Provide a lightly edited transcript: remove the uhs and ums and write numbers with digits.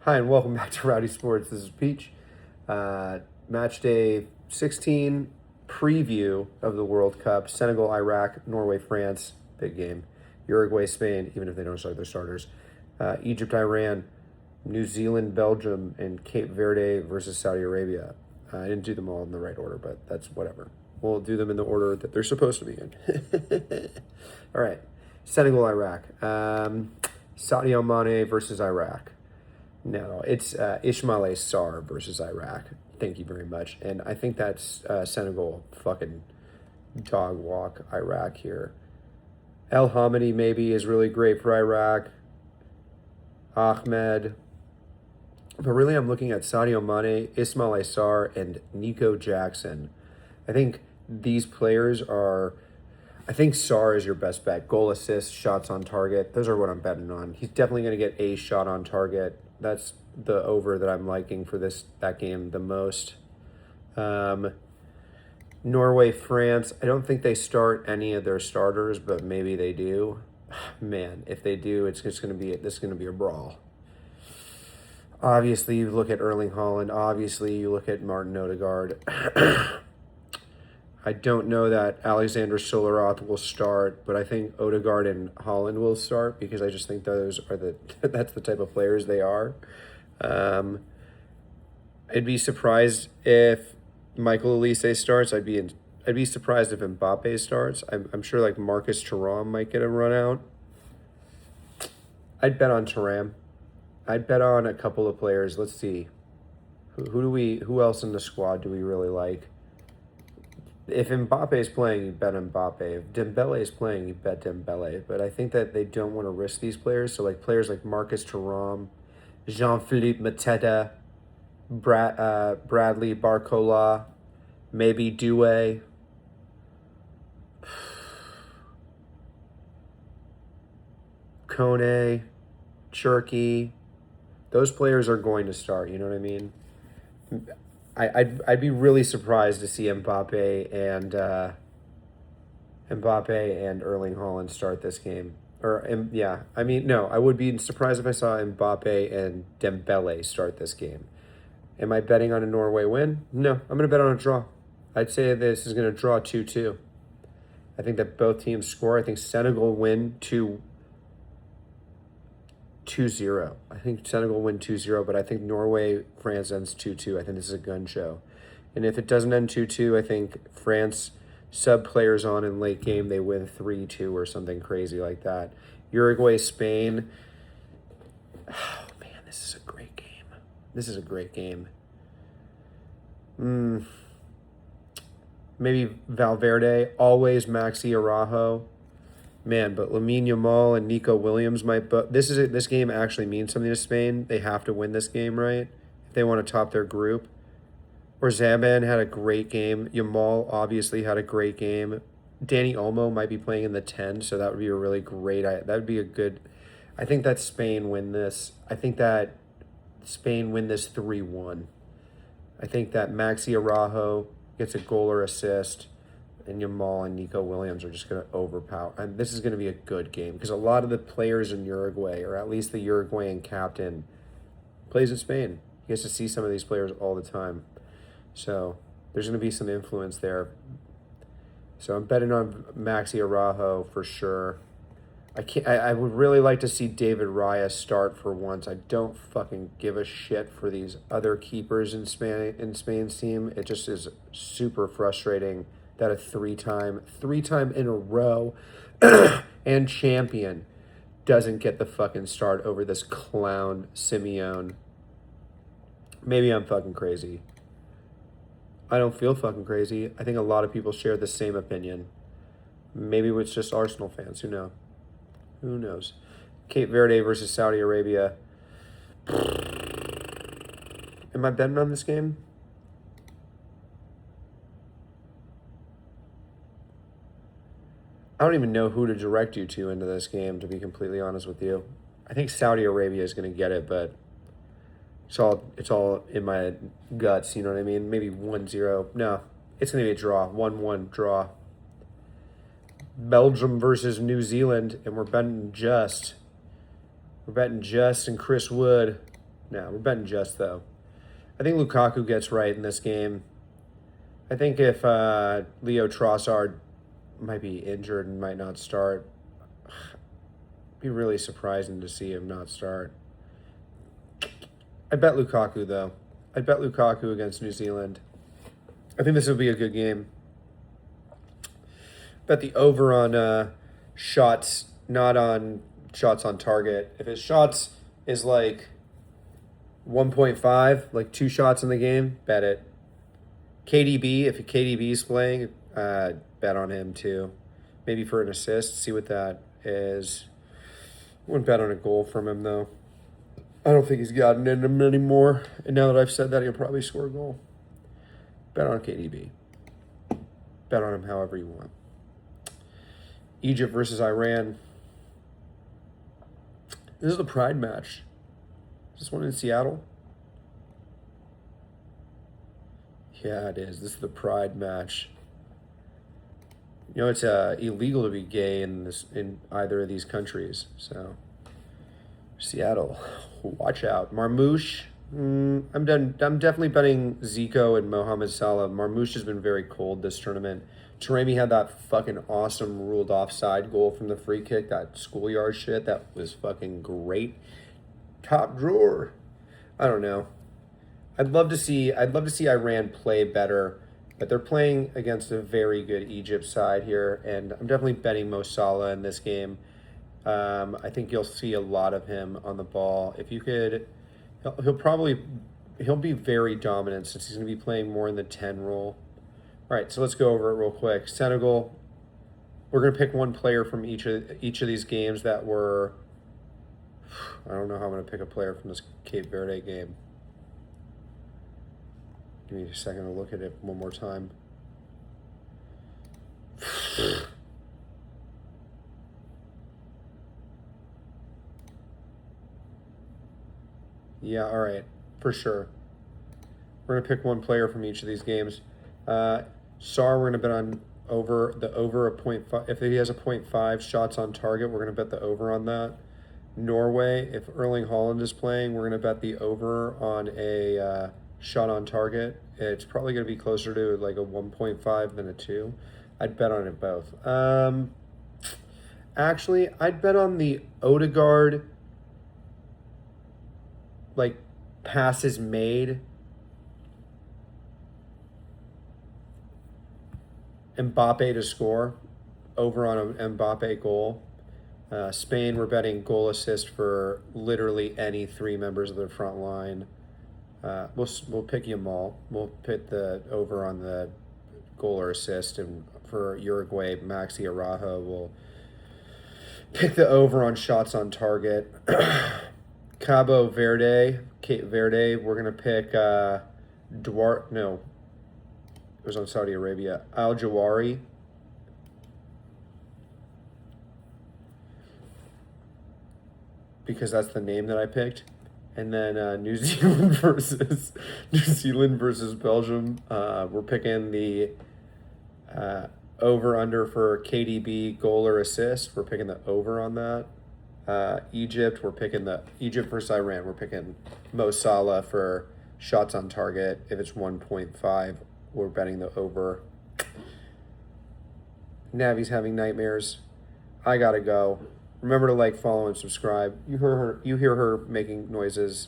Hi, and welcome back to Rowdy Sports. This is Peach. Match day 16 preview of the World Cup. Senegal, Iraq, Norway, France, big game. Uruguay, Spain, even if they don't start their starters. Egypt, Iran, New Zealand, Belgium, and Cape Verde versus Saudi Arabia. I didn't do them all in the right order, but that's whatever. We'll do them in the order that they're supposed to be in. All right. Senegal, Iraq. Sadio Mane versus Iraq. No, it's Ismail Sarr versus Iraq. Thank you very much. And I think that's Senegal fucking dog walk Iraq here. El Hamidi maybe is really great for Iraq. Ahmed. But really, I'm looking at Sadio Mane, Ismail Sarr, and Nico Jackson. I think these players are... I think Sarr is your best bet. Goal, assist, shots on target. Those are what I'm betting on. He's definitely going to get a shot on target. That's the over that I'm liking for that game the most. Norway, France. I don't think they start any of their starters, but maybe they do. Man, if they do, this is going to be a brawl. Obviously, you look at Erling Haaland. Obviously, you look at Martin Odegaard. I don't know that Alexander Solaroth will start, but I think Odegaard and Haaland will start because I just think those are that's the type of players they are. I'd be surprised if Michael Olise starts. I'd be surprised if Mbappe starts. I'm sure like Marcus Thuram might get a run out. I'd bet on Thuram. I'd bet on a couple of players. Let's see. Who else in the squad do we really like? If Mbappe is playing, you bet Mbappe. If Dembele is playing, you bet Dembele. But I think that they don't want to risk these players. So like players like Marcus Thuram, Jean-Philippe Mateta, Bradley Barcola, maybe Doué. Kone, Cherky. Those players are going to start, you know what I mean? I'd be really surprised to see Mbappe and Erling Haaland start this game. I would be surprised if I saw Mbappe and Dembele start this game. Am I betting on a Norway win? No, I'm going to bet on a draw. I'd say this is going to draw 2-2. I think that both teams score. I think Senegal win 2-0. I think Senegal win 2-0, but I think Norway, France ends 2-2. I think this is a gun show. And if it doesn't end 2-2, I think France sub players on in late game, they win 3-2 or something crazy like that. Uruguay, Spain. Oh, man, this is a great game. This is a great game. Maybe Valverde, always Maxi Araujo. Man, but Lamine Yamal and Nico Williams might... But this game actually means something to Spain. They have to win this game, right? If they want to top their group. Or Zaban had a great game. Yamal obviously had a great game. Danny Olmo might be playing in the 10, so that would be a really great... That would be a good... I think that Spain win this. I think that Spain win this 3-1. I think that Maxi Araujo gets a goal or assist, and Yamal and Nico Williams are just going to overpower. And this is going to be a good game because a lot of the players in Uruguay, or at least the Uruguayan captain, plays in Spain. He gets to see some of these players all the time. So there's going to be some influence there. So I'm betting on Maxi Araujo for sure. I would really like to see David Raya start for once. I don't fucking give a shit for these other keepers in Spain's team. It just is super frustrating that a three-time in a row and champion doesn't get the fucking start over this clown Simeone. Maybe I'm fucking crazy. I don't feel fucking crazy. I think a lot of people share the same opinion. Maybe it's just Arsenal fans. Who knows? Who knows? Cape Verde versus Saudi Arabia. Am I betting on this game? I don't even know who to direct you to into this game, to be completely honest with you. I think Saudi Arabia is going to get it, but it's all in my guts, you know what I mean? Maybe 1-0. No, it's going to be a draw. 1-1 draw. Belgium versus New Zealand, and we're betting Just and Chris Wood. No, we're betting just, though. I think Lukaku gets right in this game. I think if Leo Trossard might be injured and might not start, it'd be really surprising to see him not start. I bet Lukaku, though. I bet Lukaku against New Zealand. I think this will be a good game. Bet the over on shots, not on shots on target. If his shots is like 1.5, like 2 shots in the game, bet it. KDB, if KDB is playing, bet on him too. Maybe for an assist, see what that is. Wouldn't bet on a goal from him, though. I don't think he's gotten in him anymore. And now that I've said that, he'll probably score a goal. Bet on KDB. Bet on him however you want. Egypt versus Iran. This is the Pride match. Is this one in Seattle? Yeah, it is. This is the Pride match. You know, it's illegal to be gay in either of these countries. So, Seattle, watch out. Marmouche. I'm definitely betting Zico and Mohamed Salah. Marmouche has been very cold this tournament. Taremi had that fucking awesome ruled offside goal from the free kick, that schoolyard shit. That was fucking great. Top drawer. I don't know. I'd love to see Iran play better, but they're playing against a very good Egypt side here, and I'm definitely betting Mo Salah in this game. I think you'll see a lot of him on the ball. If you could, he'll be very dominant since he's going to be playing more in the 10 role. All right, so let's go over it real quick. Senegal, we're going to pick one player from each of these games that were. I don't know how I'm going to pick a player from this Cape Verde game. Give me a second to look at it one more time. Yeah, all right, for sure. We're going to pick one player from each of these games. Sar, we're going to bet on over a 0.5. If he has a 0.5 shots on target, we're going to bet the over on that. Norway, if Erling Haaland is playing, we're going to bet the over on a shot on target. It's probably going to be closer to like a 1.5 than a 2. I'd bet on it both. Actually, I'd bet on the Odegaard, like, passes made. Mbappe to score, over on an Mbappe goal. Spain, we're betting goal assist for literally any 3 members of the front line. We'll pick Yamal. We'll pick the over on the goal or assist, and for Uruguay, Maxi Araujo will pick the over on shots on target. Cabo Verde, Cape Verde, we're gonna pick Duarte. No, it was on Saudi Arabia. Al Jawari. Because that's the name that I picked. And then New Zealand versus Belgium. We're picking the over-under for KDB goal or assist. We're picking the over on that. Egypt versus Iran. We're picking Mo Salah for shots on target. If it's 1.5, we're betting the over. Navi's having nightmares. I gotta go. Remember to like, follow, and subscribe. You hear her making noises.